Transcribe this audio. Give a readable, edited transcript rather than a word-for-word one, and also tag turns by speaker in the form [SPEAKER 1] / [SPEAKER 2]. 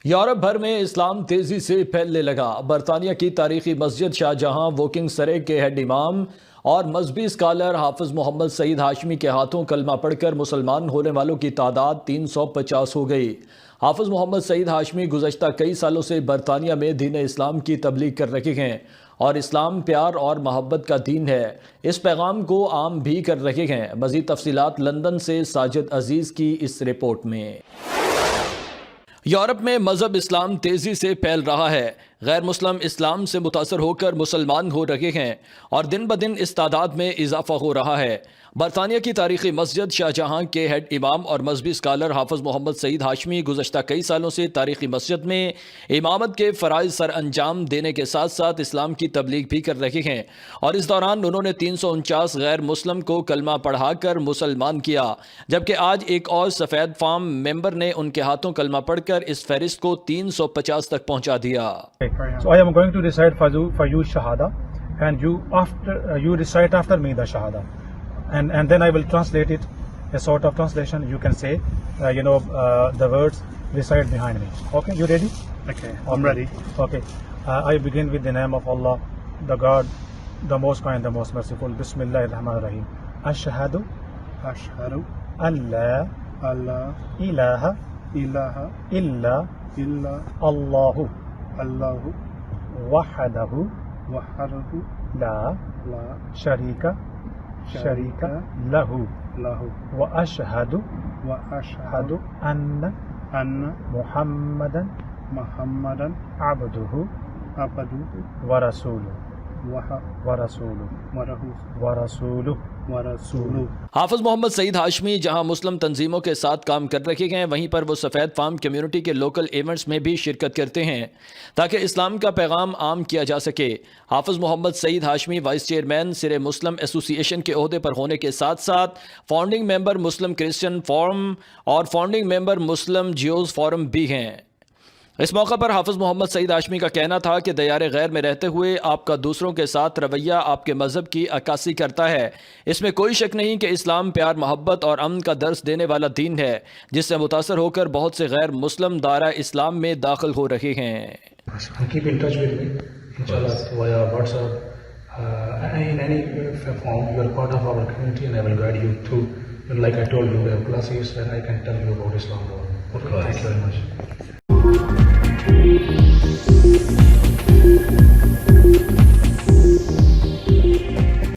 [SPEAKER 1] Europe بھر میں اسلام تیزی سے پھیلنے لگا۔ برطانیہ کی تاریخی مسجد شاہجہاں ووکنگ سرے کے ہیڈ امام اور مذہبی اسکالر حافظ محمد سعید ہاشمی کے ہاتھوں کلمہ پڑھ کر مسلمان ہونے والوں کی تعداد 350 ہو گئی۔ حافظ محمد سعید ہاشمی گزشتہ کئی سالوں سے برطانیہ میں دین اسلام کی تبلیغ کر رہے ہیں اور اسلام پیار اور محبت کا دین ہے، اس پیغام کو عام بھی کر رہے ہیں۔ مزید تفصیلات لندن سے ساجد عزیز کی اس رپورٹ میں۔ یورپ میں مذہب اسلام تیزی سے پھیل رہا ہے۔ غیر مسلم اسلام سے متاثر ہو کر مسلمان ہو رہے ہیں اور دن بدن اس تعداد میں اضافہ ہو رہا ہے۔ برطانیہ کی تاریخی مسجد شاہجہاں کے ہیڈ امام اور مذہبی اسکالر حافظ محمد سعید ہاشمی گزشتہ کئی سالوں سے تاریخی مسجد میں امامت کے فرائض سر انجام دینے کے ساتھ ساتھ اسلام کی تبلیغ بھی کر رہے ہیں، اور اس دوران انہوں نے 349 غیر مسلم کو کلمہ پڑھا کر مسلمان کیا، جبکہ آج ایک اور سفید فام ممبر نے ان کے ہاتھوں کلمہ پڑھ کر اس فہرست کو 350 تک پہنچا دیا۔
[SPEAKER 2] So I am going to recite for you Shahada, and you recite after me the Shahada, and then I will translate it, a sort of translation. You can say, the words recite behind me. Okay, you ready?
[SPEAKER 3] Okay, I'm ready.
[SPEAKER 2] Okay, I begin with the name of Allah, the God, the Most Kind, the Most Merciful. Bismillahirrahmanirrahim. Ashhadu an la ilaha illa Allahu وحده لا شريك له وأشهد أن محمدا عبده ورسوله۔
[SPEAKER 1] حافظ محمد سعید ہاشمی جہاں مسلم تنظیموں کے ساتھ کام کر رہے ہیں، وہیں پر وہ سفید فام کمیونٹی کے لوکل ایونٹس میں بھی شرکت کرتے ہیں تاکہ اسلام کا پیغام عام کیا جا سکے۔ حافظ محمد سعید ہاشمی وائس چیئرمین سر مسلم ایسوسی ایشن کے عہدے پر ہونے کے ساتھ ساتھ فاؤنڈنگ ممبر مسلم کرسچن فورم اور فاؤنڈنگ ممبر مسلم جیوز فورم بھی ہیں۔ اس موقع پر حافظ محمد سعید ہاشمی کا کہنا تھا کہ دیار غیر میں رہتے ہوئے آپ کا دوسروں کے ساتھ رویہ آپ کے مذہب کی عکاسی کرتا ہے۔ اس میں کوئی شک نہیں کہ اسلام پیار، محبت اور امن کا درس دینے والا دین ہے، جس سے متاثر ہو کر بہت سے غیر مسلم دائرہ اسلام میں داخل ہو رہے ہیں۔
[SPEAKER 4] Keep in touch with me, inshallah, via WhatsApp, in any form. You are part of our community, and I will guide you through. Like I told you, we have classes, and I can tell you about Islam. Okay, thank you very much.